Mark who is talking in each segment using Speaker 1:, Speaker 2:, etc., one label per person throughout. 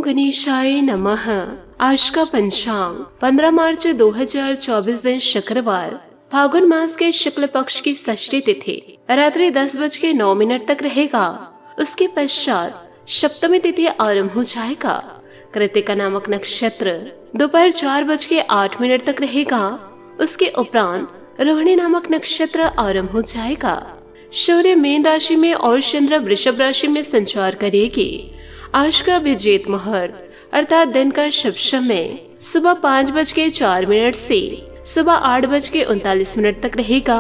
Speaker 1: गणेशाय नमः। आज का पंचांग 15 मार्च 2024 दिन शुक्रवार, फागुन मास के शुक्ल पक्ष की षष्ठी तिथि रात्रि 10:09 तक रहेगा। उसके पश्चात सप्तमी तिथि आरंभ हो जाएगा। कृतिका नामक नक्षत्र दोपहर 4:08 तक रहेगा। उसके उपरांत रोहिणी नामक नक्षत्र आरंभ हो जाएगा। सूर्य मीन राशि में और चंद्र वृषभ राशि में संचार करेगी। आज का अभिजीत मुहूर्त अर्थात दिन का शुभ समय सुबह 5:04 से सुबह 8:39 तक रहेगा।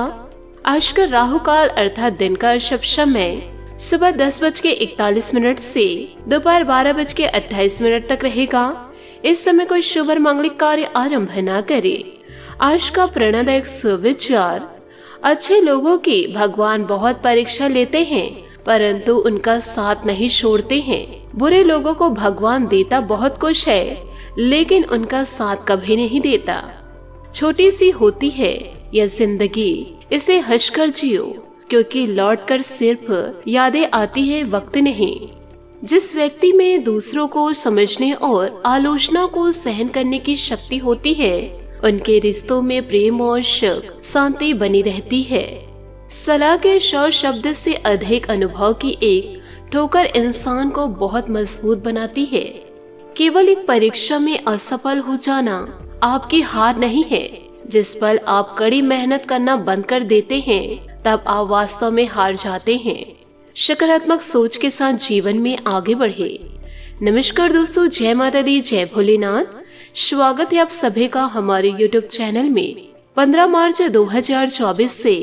Speaker 1: आज का राहु काल अर्थात दिन का शुभ समय सुबह 10:41 से दोपहर 12:28 तक रहेगा। इस समय कोई शुभ और मांगलिक कार्य आरंभ न करे। आज का प्रेरणादायक सुविचार, अच्छे लोगों की भगवान बहुत परीक्षा लेते हैं परंतु उनका साथ नहीं छोड़ते हैं। बुरे लोगों को भगवान देता बहुत कुछ है लेकिन उनका साथ कभी नहीं देता। छोटी सी होती है यह जिंदगी, इसे हंसकर जियो क्योंकि लौटकर सिर्फ यादें आती है, वक्त नहीं। जिस व्यक्ति में दूसरों को समझने और आलोचना को सहन करने की शक्ति होती है उनके रिश्तों में प्रेम और सुख शांति बनी रहती है। सलाह के 100 शब्द से अधिक अनुभव की एक ठोकर इंसान को बहुत मजबूत बनाती है। केवल एक परीक्षा में असफल हो जाना आपकी हार नहीं है। जिस पल आप कड़ी मेहनत करना बंद कर देते हैं तब आप वास्तव में हार जाते हैं। सकारात्मक सोच के साथ जीवन में आगे बढ़े। नमस्कार दोस्तों, जय माता दी, जय भोलेनाथ। स्वागत है आप सभी का हमारे YouTube चैनल में। 15 मार्च 2024 से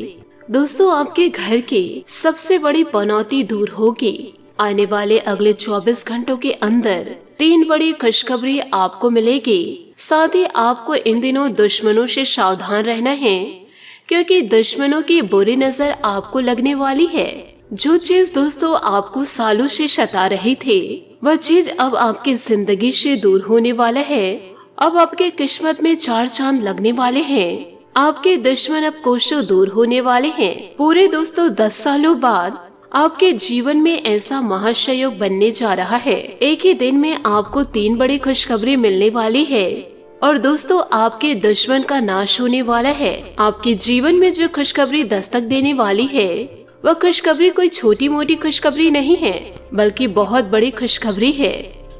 Speaker 1: दोस्तों आपके घर की सबसे बड़ी पनौती दूर होगी। आने वाले अगले 24 घंटों के अंदर 3 बड़ी खुशखबरी आपको मिलेगी। साथ ही आपको इन दिनों दुश्मनों से सावधान रहना है क्योंकि दुश्मनों की बुरी नजर आपको लगने वाली है। जो चीज दोस्तों आपको सालों से सता रही थी वह चीज अब आपकी जिंदगी से दूर होने वाला है। अब आपके किस्मत में 4 चांद लगने वाले हैं। आपके दुश्मन अब कोसों दूर होने वाले हैं। पूरे दोस्तों 10 सालों बाद आपके जीवन में ऐसा महासंयोग बनने जा रहा है। एक ही दिन में आपको 3 बड़ी खुशखबरी मिलने वाली है और दोस्तों आपके दुश्मन का नाश होने वाला है। आपके जीवन में जो खुशखबरी दस्तक देने वाली है वह खुशखबरी कोई छोटी मोटी खुशखबरी नहीं है बल्कि बहुत बड़ी खुशखबरी है।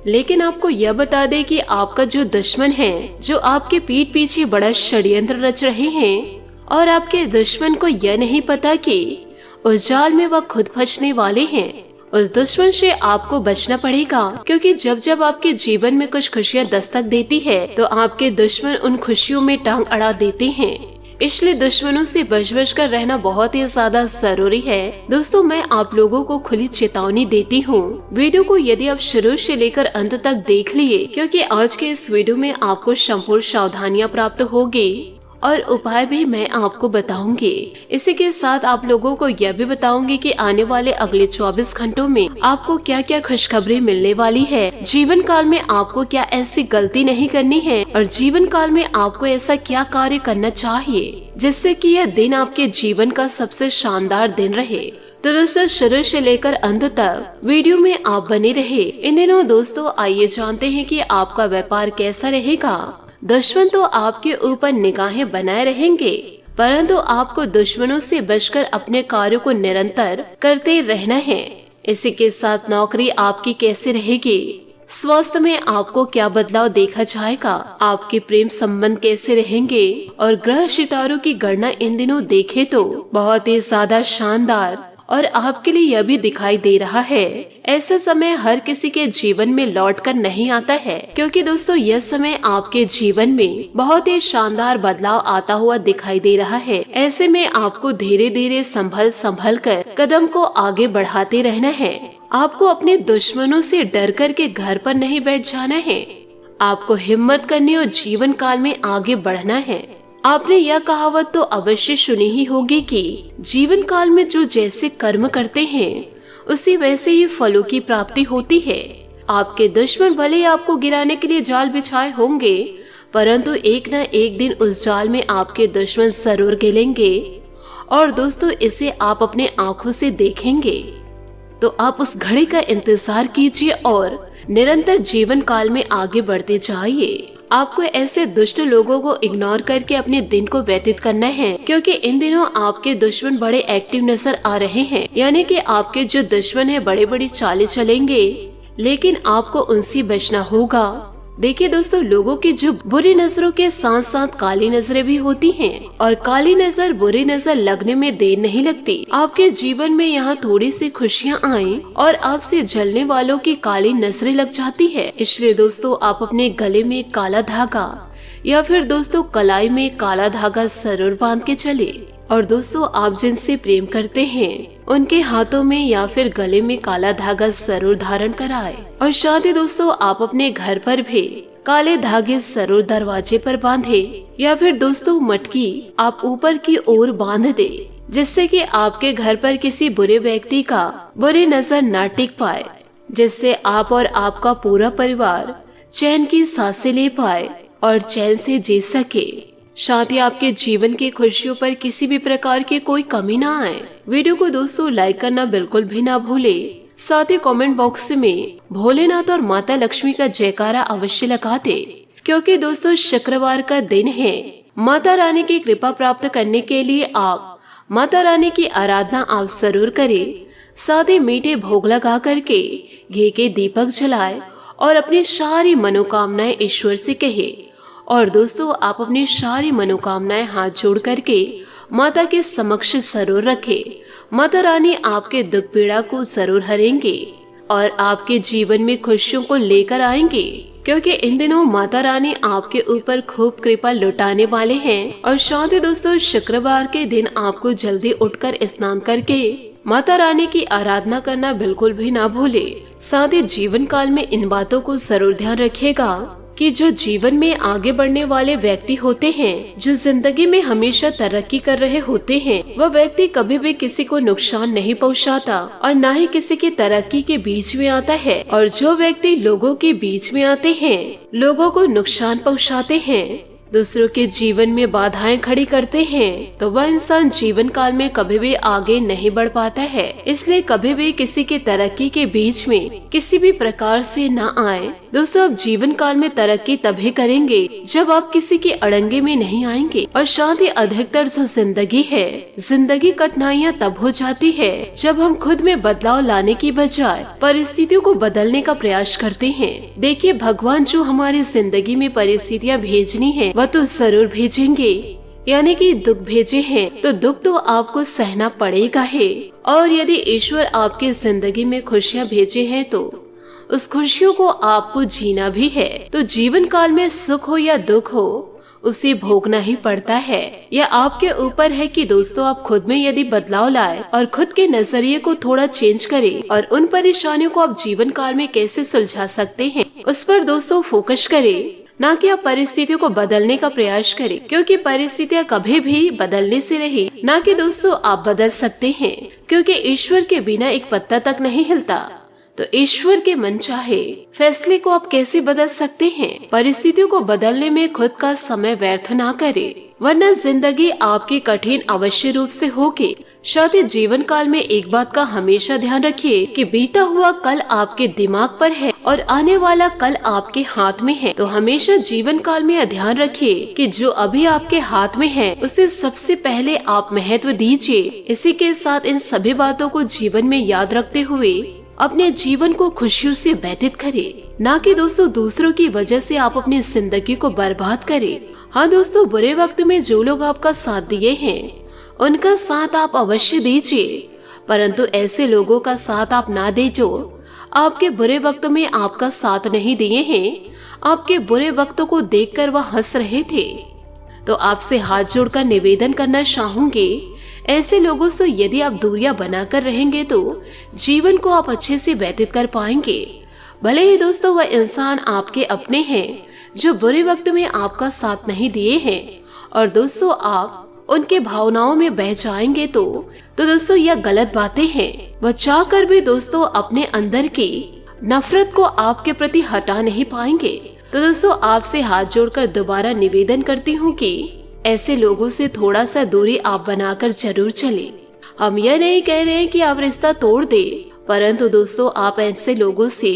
Speaker 1: लेकिन आपको यह बता दें कि आपका जो दुश्मन है, जो आपके पीठ पीछे बड़ा षड्यंत्र रच रहे हैं और आपके दुश्मन को यह नहीं पता कि उस जाल में वह खुद फंसने वाले हैं। उस दुश्मन से आपको बचना पड़ेगा क्योंकि जब जब आपके जीवन में कुछ खुशियां दस्तक देती है तो आपके दुश्मन उन खुशियों में टांग अड़ा देते हैं। इसलिए दुश्मनों से बच कर रहना बहुत ही ज्यादा जरूरी है। दोस्तों मैं आप लोगों को खुली चेतावनी देती हूँ। वीडियो को यदि आप शुरू से लेकर अंत तक देख लिए क्योंकि आज के इस वीडियो में आपको संपूर्ण सावधानियां प्राप्त होगी और उपाय भी मैं आपको बताऊंगी। इसी के साथ आप लोगों को यह भी बताऊंगी कि आने वाले अगले 24 घंटों में आपको क्या क्या खुशखबरी मिलने वाली है। जीवन काल में आपको क्या ऐसी गलती नहीं करनी है और जीवन काल में आपको ऐसा क्या कार्य करना चाहिए जिससे कि यह दिन आपके जीवन का सबसे शानदार दिन रहे। तो दोस्तों शुरू से लेकर अंत तक वीडियो में आप बने रहे। इन दिनों दोस्तों आइए जानते हैं कि आपका व्यापार कैसा रहेगा। दुश्मन तो आपके ऊपर निगाहें बनाए रहेंगे परंतु आपको दुश्मनों से बचकर अपने कार्यों को निरंतर करते रहना है। इसी के साथ नौकरी आपकी कैसे रहेगी, स्वास्थ्य में आपको क्या बदलाव देखा जाएगा, आपके प्रेम संबंध कैसे रहेंगे और ग्रह सितारों की गणना इन दिनों देखे तो बहुत ही ज्यादा शानदार और आपके लिए यह भी दिखाई दे रहा है। ऐसा समय हर किसी के जीवन में लौट कर नहीं आता है क्योंकि दोस्तों यह समय आपके जीवन में बहुत ही शानदार बदलाव आता हुआ दिखाई दे रहा है। ऐसे में आपको धीरे धीरे संभल कर कदम को आगे बढ़ाते रहना है। आपको अपने दुश्मनों से डर कर के घर पर नहीं बैठ जाना है। आपको हिम्मत करनी और जीवन काल में आगे बढ़ना है। आपने यह कहावत तो अवश्य सुनी ही होगी कि जीवन काल में जो जैसे कर्म करते हैं उसी वैसे ही फलों की प्राप्ति होती है। आपके दुश्मन भले ही आपको गिराने के लिए जाल बिछाए होंगे परंतु एक न एक दिन उस जाल में आपके दुश्मन जरूर गिरेंगे और दोस्तों इसे आप अपने आंखों से देखेंगे। तो आप उस घड़ी का इंतजार कीजिए और निरंतर जीवन काल में आगे बढ़ते जाइए। आपको ऐसे दुष्ट लोगों को इग्नोर करके अपने दिन को व्यतीत करना है, क्योंकि इन दिनों आपके दुश्मन बड़े एक्टिव नजर आ रहे हैं। यानी कि आपके जो दुश्मन है बड़ी बड़ी चालें चलेंगे, लेकिन आपको उनसे बचना होगा। देखिए दोस्तों, लोगों की जो बुरी नजरों के साथ साथ काली नजरें भी होती हैं, और काली नजर बुरी नजर लगने में देर नहीं लगती। आपके जीवन में यहाँ थोड़ी सी खुशियाँ आए और आपसे जलने वालों की काली नजरें लग जाती है। इसलिए दोस्तों, आप अपने गले में काला धागा या फिर दोस्तों कलाई में काला धागा जरूर बांध के चले। और दोस्तों, आप जिनसे प्रेम करते हैं उनके हाथों में या फिर गले में काला धागा जरूर धारण कराए। और साथ ही दोस्तों, आप अपने घर पर भी काले धागे जरूर दरवाजे पर बांधे, या फिर दोस्तों मटकी आप ऊपर की ओर बांध दे, जिससे कि आपके घर पर किसी बुरे व्यक्ति का बुरी नजर न टिक पाए, जिससे आप और आपका पूरा परिवार चैन की सांसें ले पाए और चैन से जी सके। साथ ही आपके जीवन की खुशियों पर किसी भी प्रकार की कोई कमी ना आए। वीडियो को दोस्तों लाइक करना बिल्कुल भी ना भूले। साथ ही कमेंट बॉक्स में भोलेनाथ और माता लक्ष्मी का जयकारा अवश्य लगा दे, क्योंकि दोस्तों शुक्रवार का दिन है। माता रानी की कृपा प्राप्त करने के लिए आप माता रानी की आराधना आप जरूर करें। साथ ही मीठे भोग लगा करके घी के दीपक जलाए और अपनी सारी मनोकामनाएं ईश्वर से कहे। और दोस्तों, आप अपनी सारी मनोकामनाएं हाथ जोड़ करके माता के समक्ष जरूर रखें। माता रानी आपके दुख पीड़ा को जरूर हरेंगे और आपके जीवन में खुशियों को लेकर आएंगे, क्योंकि इन दिनों माता रानी आपके ऊपर खूब कृपा लुटाने वाले हैं। और साथ ही दोस्तों, शुक्रवार के दिन आपको जल्दी उठकर स्नान करके माता रानी की आराधना करना बिल्कुल भी ना भूले। साथ ही जीवन काल में इन बातों को जरूर ध्यान रखिएगा कि जो जीवन में आगे बढ़ने वाले व्यक्ति होते हैं, जो जिंदगी में हमेशा तरक्की कर रहे होते हैं, वह व्यक्ति कभी भी किसी को नुकसान नहीं पहुंचाता और न ही किसी की तरक्की के बीच में आता है। और जो व्यक्ति लोगों के बीच में आते हैं, लोगों को नुकसान पहुंचाते हैं, दूसरों के जीवन में बाधाएं खड़ी करते हैं, तो वह इंसान जीवन काल में कभी भी आगे नहीं बढ़ पाता है। इसलिए कभी भी किसी की तरक्की के बीच में किसी भी प्रकार से न आए। दोस्तों, आप जीवन काल में तरक्की तभी करेंगे जब आप किसी के अड़ंगे में नहीं आएंगे। और साथ ही अधिकतर जो जिंदगी है, जिंदगी कठिनाइयाँ तब हो जाती है जब हम खुद में बदलाव लाने की बजाय परिस्थितियों को बदलने का प्रयास करते हैं। देखिए, भगवान जो हमारी जिंदगी में परिस्थितियाँ भेजनी है वह तो जरूर भेजेंगे। यानी कि दुख भेजे हैं तो दुख तो आपको सहना पड़ेगा है। और यदि ईश्वर आपकी जिंदगी में खुशियाँ भेजे हैं तो उस खुशियों को आपको जीना भी है। तो जीवन काल में सुख हो या दुख हो, उसे भोगना ही पड़ता है। यह आपके ऊपर है कि दोस्तों, आप खुद में यदि बदलाव लाए और खुद के नजरिए को थोड़ा चेंज करें और उन परेशानियों को आप जीवन काल में कैसे सुलझा सकते हैं, उस पर दोस्तों फोकस करें, ना कि आप परिस्थितियों को बदलने का प्रयास करें, क्योंकि परिस्थितियाँ कभी भी बदलने से रही, ना कि दोस्तों आप बदल सकते हैं। क्योंकि ईश्वर के बिना एक पत्ता तक नहीं हिलता, तो ईश्वर के मन चाहे फैसले को आप कैसे बदल सकते हैं। परिस्थितियों को बदलने में खुद का समय व्यर्थ ना करें, वरना जिंदगी आपकी कठिन अवश्य रूप से होगी। साथ ही जीवन काल में एक बात का हमेशा ध्यान रखिए कि बीता हुआ कल आपके दिमाग पर है और आने वाला कल आपके हाथ में है। तो हमेशा जीवन काल में यह ध्यान रखिए कि जो अभी आपके हाथ में है उसे सबसे पहले आप महत्व दीजिए। इसी के साथ इन सभी बातों को जीवन में याद रखते हुए अपने जीवन को खुशियों से व्यतीत करें, ना कि दोस्तों दूसरों की वजह से आप अपनी जिंदगी को बर्बाद करें। हाँ दोस्तों, बुरे वक्त में जो लोग आपका साथ दिए हैं उनका साथ आप अवश्य दीजिए, परंतु ऐसे लोगों का साथ आप ना दे जो आपके बुरे वक्त में आपका साथ नहीं दिए हैं, आपके बुरे वक्तों को देखकर वह हंस रहे थे। तो आपसे हाथ जोड़कर निवेदन करना चाहूंगी, ऐसे लोगों से यदि आप दूरियां बनाकर रहेंगे तो जीवन को आप अच्छे से व्यतीत कर पाएंगे। भले ही दोस्तों वह इंसान आपके अपने हैं जो बुरे वक्त में आपका साथ नहीं दिए हैं, और दोस्तों आप उनके भावनाओं में बह जाएंगे तो दोस्तों यह गलत बातें हैं। वह चाह कर भी दोस्तों अपने अंदर की नफरत को आपके प्रति हटा नहीं पाएंगे। तो दोस्तों आपसे हाथ जोड़कर दोबारा निवेदन करती हूँ कि ऐसे लोगों से थोड़ा सा दूरी आप बनाकर जरूर चले। हम यह नहीं कह रहे हैं कि आप रिश्ता तोड़ दे, परंतु दोस्तों आप ऐसे लोगों से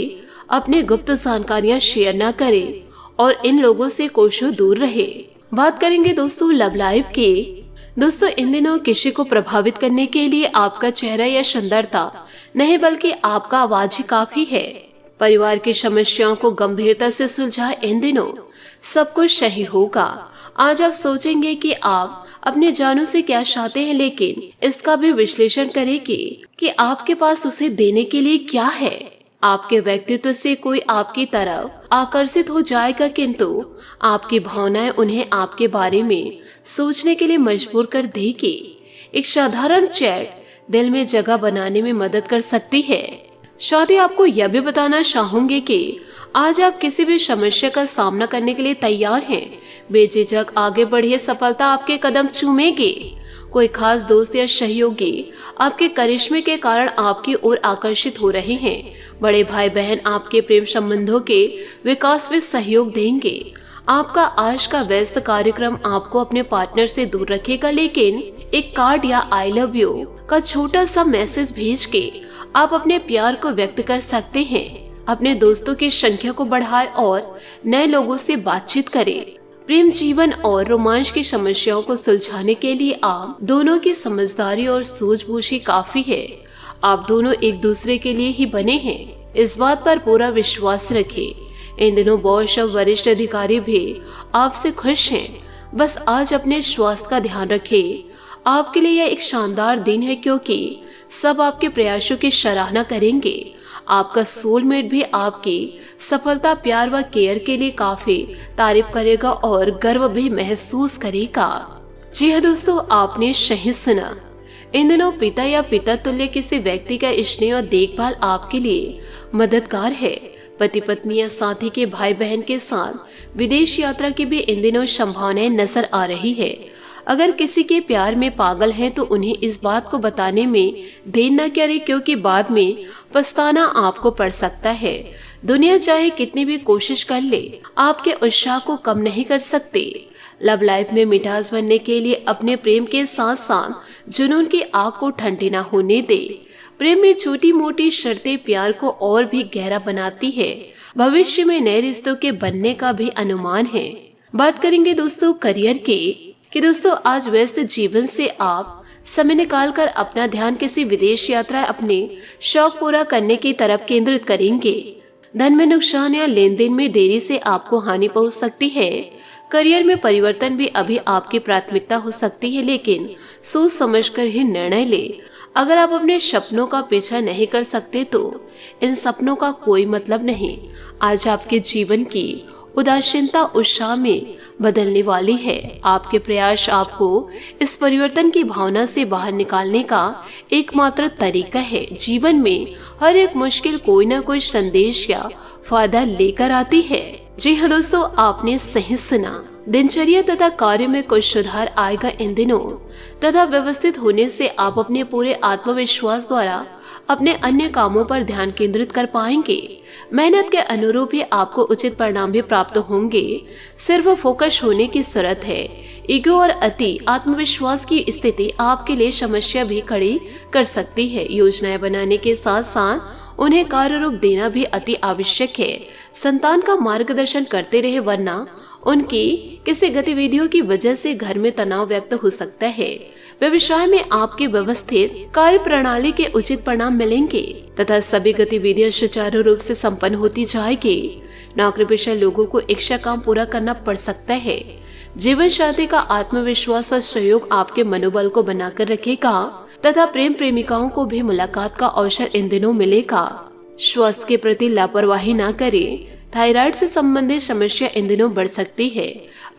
Speaker 1: अपने गुप्त जानकारियां शेयर ना करें और इन लोगों से कोसों दूर रहे। बात करेंगे दोस्तों लव लाइफ की। दोस्तों इन दिनों किसी को प्रभावित करने के लिए आपका चेहरा या सुंदरता नहीं बल्कि आपका आवाज ही काफी है। परिवार की समस्याओं को गंभीरता से सुलझाए इन दिनों सब कुछ सही होगा। आज आप सोचेंगे कि आप अपने जानों से क्या चाहते हैं, लेकिन इसका भी विश्लेषण करेंगे कि आपके पास उसे देने के लिए क्या है। आपके व्यक्तित्व से कोई आपकी तरफ आकर्षित हो जाएगा, किंतु आपकी भावनाएं उन्हें आपके बारे में सोचने के लिए मजबूर कर देगी। एक साधारण चैट दिल में जगह बनाने में मदद कर सकती है। साथ ही आपको यह भी बताना चाहूंगी कि आज आप किसी भी समस्या का सामना करने के लिए तैयार हैं। बेझिझक आगे बढ़िए, सफलता आपके कदम चूमेगी। कोई खास दोस्त या सहयोगी आपके करिश्मे के कारण आपकी ओर आकर्षित हो रहे हैं। बड़े भाई बहन आपके प्रेम संबंधों के विकास में सहयोग देंगे। आपका आज का व्यस्त कार्यक्रम आपको अपने पार्टनर से दूर रखेगा, लेकिन एक कार्ड या आई लव यू का छोटा सा मैसेज भेज के आप अपने प्यार को व्यक्त कर सकते हैं। अपने दोस्तों की संख्या को बढ़ाएं और नए लोगों से बातचीत करें। प्रेम जीवन और रोमांच की समस्याओं को सुलझाने के लिए आप दोनों की समझदारी और सूझबूझ ही काफी है। आप दोनों एक दूसरे के लिए ही बने हैं, इस बात पर पूरा विश्वास रखें। इन दिनों बॉस और वरिष्ठ अधिकारी भी आपसे खुश हैं। बस आज अपने स्वास्थ्य का ध्यान रखें। आपके लिए यह एक शानदार दिन है, क्योंकि सब आपके प्रयासों की सराहना करेंगे। आपका सोलमेट भी आपकी सफलता, प्यार व केयर के लिए काफी तारीफ करेगा और गर्व भी महसूस करेगा। जी हाँ दोस्तों, आपने सही सुना। इन दिनों पिता या पिता तुल्य किसी व्यक्ति का स्नेह और देखभाल आपके लिए मददगार है। पति पत्नी या साथी के भाई बहन के साथ विदेश यात्रा की भी इन दिनों संभावनाएं नजर आ रही है। अगर किसी के प्यार में पागल हैं तो उन्हें इस बात को बताने में देर न करें, क्योंकि बाद में पछताना आपको पड़ सकता है। दुनिया चाहे कितनी भी कोशिश कर ले, आपके उत्साह को कम नहीं कर सकते। लव लाइफ में मिठास बनने के लिए अपने प्रेम के साथ साथ जुनून की आग को ठंडी न होने दे। प्रेम में छोटी मोटी शर्तें प्यार को और भी गहरा बनाती है। भविष्य में नए रिश्तों के बनने का भी अनुमान है। बात करेंगे दोस्तों करियर की, कि दोस्तों आज व्यस्त जीवन से आप समय निकालकर अपना ध्यान किसी विदेश यात्रा, अपने शौक पूरा करने की तरफ केंद्रित करेंगे। धन में नुकसान या लेन देन में देरी से आपको हानि पहुंच सकती है। करियर में परिवर्तन भी अभी आपकी प्राथमिकता हो सकती है, लेकिन सोच समझकर ही निर्णय ले। अगर आप अपने सपनों का पीछा नहीं कर सकते तो इन सपनों का कोई मतलब नहीं। आज आपके जीवन की उदासीनता उत्साह में बदलने वाली है। आपके प्रयास आपको इस परिवर्तन की भावना से बाहर निकालने का एकमात्र तरीका है। जीवन में हर एक मुश्किल कोई ना कोई संदेश या फायदा लेकर आती है। जी हाँ दोस्तों, आपने सही सुना। दिनचर्या तथा कार्य में कुछ सुधार आएगा इन दिनों, तथा व्यवस्थित होने से आप अपने पूरे आत्मविश्वास द्वारा अपने अन्य कामों पर ध्यान केंद्रित कर पाएंगे। मेहनत के अनुरूप ही आपको उचित परिणाम भी प्राप्त होंगे। सिर्फ फोकस होने की जरूरत है। ईगो और अति आत्मविश्वास की स्थिति आपके लिए समस्या भी खड़ी कर सकती है। योजनाएं बनाने के साथ साथ उन्हें कार्य रूप देना भी अति आवश्यक है। संतान का मार्गदर्शन करते रहे, वरना उनकी किसी गतिविधियों की वजह से घर में तनाव व्यक्त हो सकता है। व्यवसाय में आपकी व्यवस्थित कार्य प्रणाली के उचित परिणाम मिलेंगे तथा सभी गतिविधियां सुचारू रूप से संपन्न होती जाएगी। नौकरी पेशा लोगों को इच्छा काम पूरा करना पड़ सकता है। जीवन साथी का आत्मविश्वास और सहयोग आपके मनोबल को बनाकर रखेगा तथा प्रेम प्रेमिकाओं को भी मुलाकात का अवसर इन दिनों मिलेगा। स्वास्थ्य के प्रति लापरवाही न करें। थायराइड से संबंधित समस्या इन दिनों बढ़ सकती है।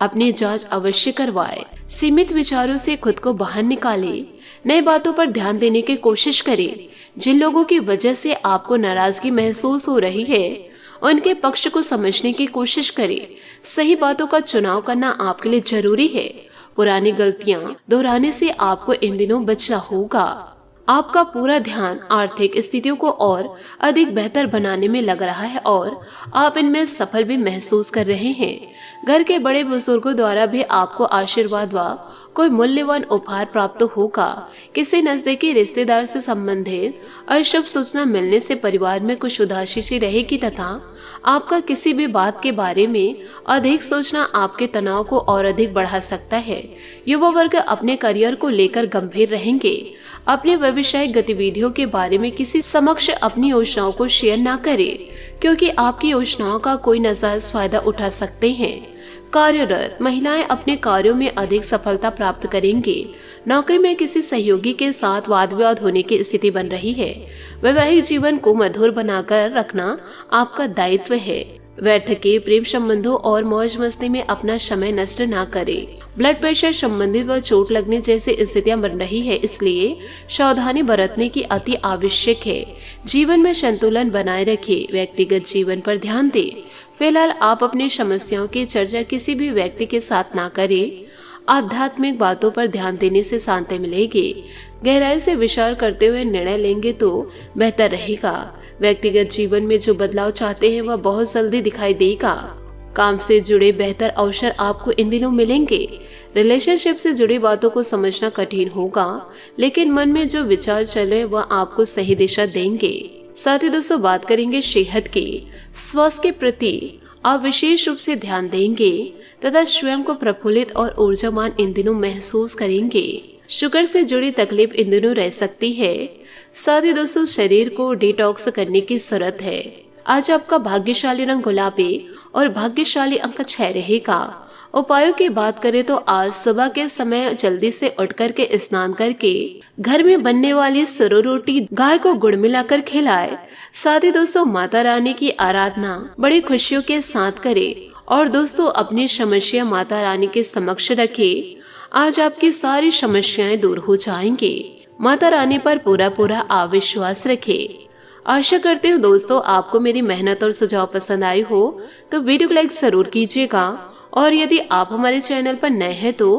Speaker 1: अपनी जांच अवश्य करवाएं। सीमित विचारों से खुद को बाहर निकालें। नई बातों पर ध्यान देने की कोशिश करें। जिन लोगों की वजह से आपको नाराजगी महसूस हो रही है, उनके पक्ष को समझने की कोशिश करें। सही बातों का चुनाव करना आपके लिए जरूरी है। पुरानी गलतियां दोहराने से आपको इन दिनों बचना होगा। आपका पूरा ध्यान आर्थिक स्थितियों को और अधिक बेहतर बनाने में लग रहा है और आप इनमें सफल भी महसूस कर रहे हैं। घर के बड़े बुजुर्गों द्वारा भी आपको आशीर्वाद व कोई मूल्यवान उपहार प्राप्त होगा। किसी नजदीकी रिश्तेदार से संबंधित अशुभ सूचना मिलने से परिवार में कुछ उदासी सी रहेगी तथा आपका किसी भी बात के बारे में अधिक सोचना आपके तनाव को और अधिक बढ़ा सकता है। युवा वर्ग अपने करियर को लेकर गंभीर रहेंगे। अपने व्यवसायिक गतिविधियों के बारे में किसी समक्ष अपनी योजनाओं को शेयर ना करें, क्योंकि आपकी योजनाओं का कोई नाजायज फायदा उठा सकते हैं। कार्यरत महिलाएं अपने कार्यों में अधिक सफलता प्राप्त करेंगे। नौकरी में किसी सहयोगी के साथ वाद विवाद होने की स्थिति बन रही है। वैवाहिक जीवन को मधुर बनाकर रखना आपका दायित्व है। व्यर्थ के प्रेम संबंधों और मौज मस्ती में अपना समय नष्ट ना करें। ब्लड प्रेशर संबंधित व चोट लगने जैसी स्थितियां बन रही है, इसलिए सावधानी बरतने की अति आवश्यक है। जीवन में संतुलन बनाए रखें। व्यक्तिगत जीवन पर ध्यान दें। फिलहाल आप अपनी समस्याओं की चर्चा किसी भी व्यक्ति के साथ ना करें। आध्यात्मिक बातों पर ध्यान देने से शांति मिलेगी। गहराई से विचार करते हुए निर्णय लेंगे तो बेहतर रहेगा। व्यक्तिगत जीवन में जो बदलाव चाहते हैं वह बहुत जल्दी दिखाई देगा। काम से जुड़े बेहतर अवसर आपको इन दिनों मिलेंगे। रिलेशनशिप से जुड़ी बातों को समझना कठिन होगा, लेकिन मन में जो विचार चले वह आपको सही दिशा देंगे। साथ ही दोस्तों बात करेंगे सेहत की। स्वास्थ्य के प्रति आप विशेष रूप से ध्यान देंगे तथा स्वयं को प्रफुल्लित और ऊर्जावान इन दिनों महसूस करेंगे। शुगर से जुड़ी तकलीफ इन दिनों रह सकती है। साथ ही दोस्तों शरीर को डिटॉक्स करने की जरूरत है। आज आपका भाग्यशाली रंग गुलाबी और भाग्यशाली अंक 6 रहेगा। उपायों की बात करें तो आज सुबह के समय जल्दी से उठ करके स्नान करके घर में बनने वाली सरु रोटी गाय को गुड़ मिलाकर खिलाए। साथ ही दोस्तों माता रानी की आराधना बड़ी खुशियों के साथ करें और दोस्तों अपनी समस्या माता रानी के समक्ष रखें। आज आपकी सारी समस्याएं दूर हो जाएंगी। माता रानी पर पूरा अविश्वास रखें। आशा करती हूँ दोस्तों आपको मेरी मेहनत और सुझाव पसंद आई हो तो वीडियो को लाइक जरूर कीजिएगा और यदि आप हमारे चैनल पर नए हैं तो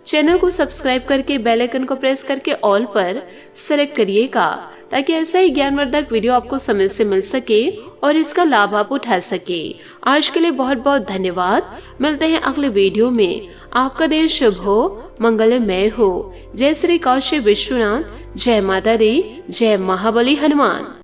Speaker 1: चैनल को सब्सक्राइब करके बेल आइकन को प्रेस करके ऑल पर सेलेक्ट करिएगा, ताकि ऐसा ही ज्ञानवर्धक वीडियो आपको समय से मिल सके और इसका लाभ आप उठा सके। आज के लिए बहुत बहुत धन्यवाद। मिलते हैं अगले वीडियो में। आपका दिन शुभ हो, मंगलमय हो। जय श्री काशी विश्वनाथ। जय माता दी। जय महाबली हनुमान।